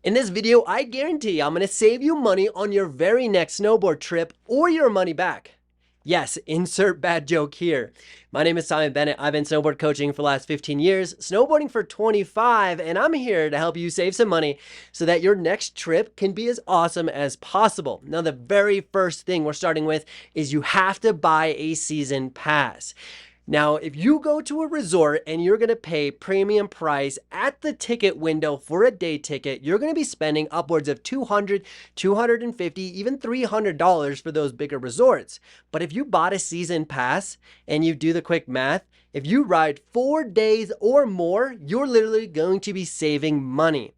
In this video, I guarantee I'm going to save you money on your very next snowboard trip or your money back. Yes, insert bad joke here. My name is Bennett. I've been snowboard coaching for the last 15 years, snowboarding for 25, and I'm here to help you save some money so that your next trip can be as awesome as possible. Now, the very first thing we're starting with is you have to buy a season pass. Now, if you go to a resort and you're going to pay premium price at the ticket window for a day ticket, you're going to be spending upwards of $200, $250, even $300 for those bigger resorts. But if you bought a season pass and you do the quick math, if you ride 4 days or more, you're literally going to be saving money.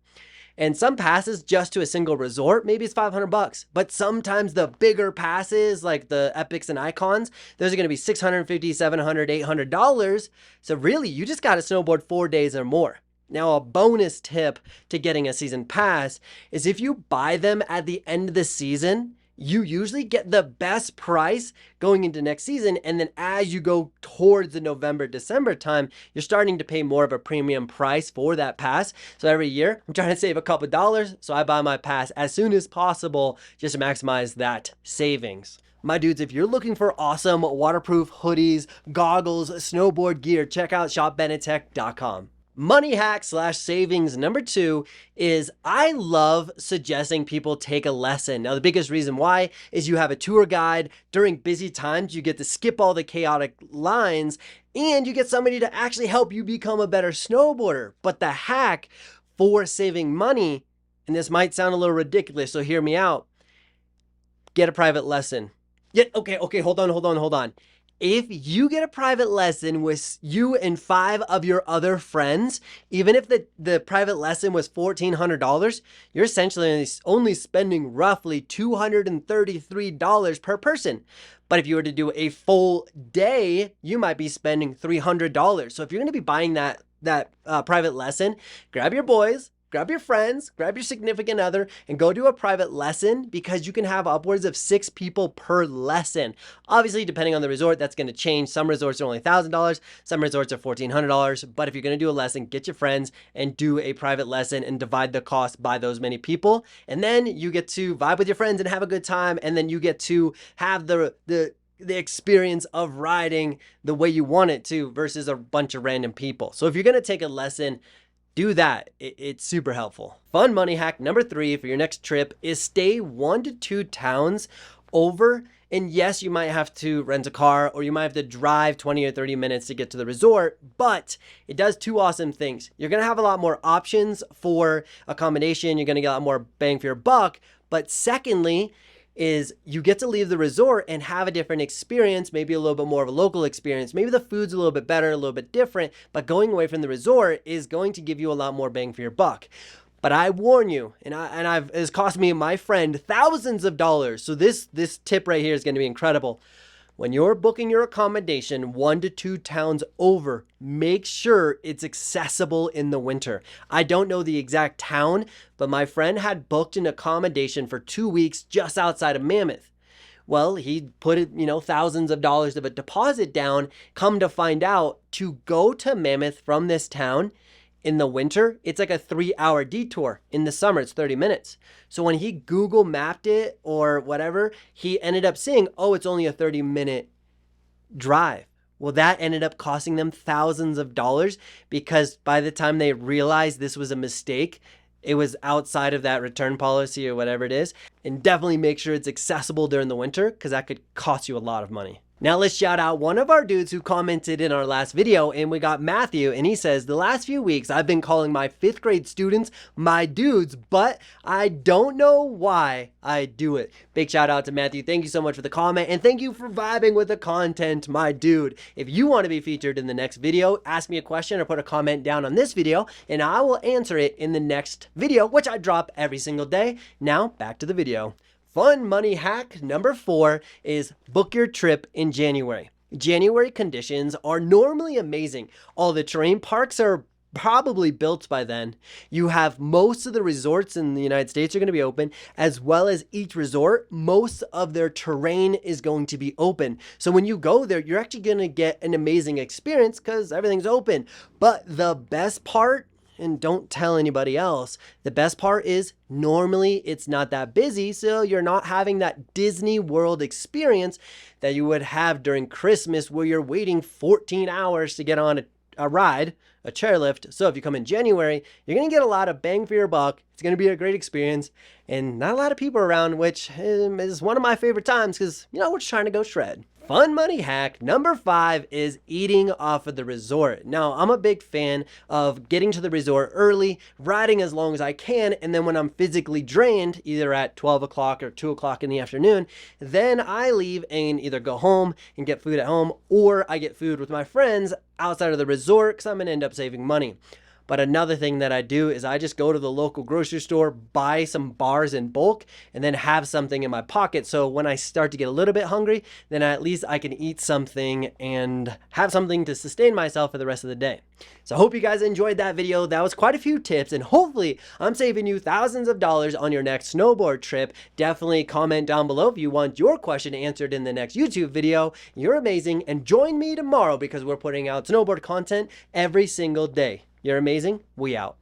And some passes just to a single resort, maybe it's $500, but sometimes the bigger passes like the epics and icons, those are going to be $650, $700, $800. So really, you just got to snowboard 4 days or more. Now, a bonus tip to getting a season pass is if you buy them at the end of the season, you usually get the best price going into next season. And then as you go towards the November, December time, you're starting to pay more of a premium price for that pass. So every year I'm trying to save a couple dollars. So I buy my pass as soon as possible just to maximize that savings. My dudes, if you're looking for awesome waterproof hoodies, goggles, snowboard gear, check out shopbennettech.com. Money hack / savings number 2 is I love suggesting people take a lesson. Now, the biggest reason why is you have a tour guide. During busy times, you get to skip all the chaotic lines and you get somebody to actually help you become a better snowboarder. But the hack for saving money, and this might sound a little ridiculous, so hear me out, get a private lesson. Yeah, okay, hold on. If you get a private lesson with you and 5 of your other friends, even if the private lesson was $1,400, you're essentially only spending roughly $233 per person. But if you were to do a full day, you might be spending $300. So if you're going to be buying that private lesson, grab your boys, grab your friends, grab your significant other, and go do a private lesson because you can have upwards of 6 people per lesson. Obviously, depending on the resort, that's going to change. Some resorts are only $1,000, some resorts are $1,400. But if you're going to do a lesson, get your friends and do a private lesson and divide the cost by those many people. And then you get to vibe with your friends and have a good time. And then you get to have the experience of riding the way you want it to versus a bunch of random people. So if you're going to take a lesson, do that. It's super helpful. Fun money hack number 3 for your next trip is stay 1 to 2 towns over. And yes, you might have to rent a car or you might have to drive 20 or 30 minutes to get to the resort, but it does 2 awesome things. You're going to have a lot more options for accommodation. You're going to get a lot more bang for your buck. But secondly, is you get to leave the resort and have a different experience, maybe a little bit more of a local experience. Maybe the food's a little bit better, a little bit different, but going away from the resort is going to give you a lot more bang for your buck. But I warn you, it's cost me and my friend thousands of dollars. So this tip right here is going to be incredible. When you're booking your accommodation 1 to 2 towns over, make sure it's accessible in the winter. I don't know the exact town, but my friend had booked an accommodation for 2 weeks just outside of Mammoth. Well, he put thousands of dollars of a deposit down. Come to find out, to go to Mammoth from this town in the winter, it's like a 3-hour detour. In the summer, it's 30 minutes. So when he Google mapped it or whatever, he ended up seeing, oh, it's only a 30-minute drive. Well, that ended up costing them thousands of dollars because by the time they realized this was a mistake, it was outside of that return policy or whatever it is. And definitely make sure it's accessible during the winter because that could cost you a lot of money. Now let's shout out one of our dudes who commented in our last video, and we got Matthew, and he says, the last few weeks I've been calling my 5th grade students my dudes, but I don't know why I do it. Big shout out to Matthew. Thank you so much for the comment, and thank you for vibing with the content, my dude. If you want to be featured in the next video, ask me a question or put a comment down on this video, and I will answer it in the next video, which I drop every single day. Now back to the video. Fun money hack number 4 is book your trip in January. January conditions are normally amazing. All the terrain parks are probably built by then. You have most of the resorts in the United States are going to be open, as well as each resort, most of their terrain is going to be open. So when you go there, you're actually going to get an amazing experience because everything's open. But the best part and don't tell anybody else. The best part is normally it's not that busy, so you're not having that Disney World experience that you would have during Christmas where you're waiting 14 hours to get on a ride, a chairlift. So if you come in January, you're going to get a lot of bang for your buck. It's going to be a great experience and not a lot of people around, which is one of my favorite times because, we're just trying to go shred. Fun money hack number 5 is eating off of the resort. Now, I'm a big fan of getting to the resort early, riding as long as I can, and then when I'm physically drained, either at 12 o'clock or 2 o'clock in the afternoon, then I leave and either go home and get food at home, or I get food with my friends outside of the resort because I'm going to end up saving money. But another thing that I do is I just go to the local grocery store, buy some bars in bulk, and then have something in my pocket. So when I start to get a little bit hungry, then at least I can eat something and have something to sustain myself for the rest of the day. So I hope you guys enjoyed that video. That was quite a few tips, and hopefully I'm saving you thousands of dollars on your next snowboard trip. Definitely comment down below if you want your question answered in the next YouTube video. You're amazing, and join me tomorrow because we're putting out snowboard content every single day. You're amazing. We out.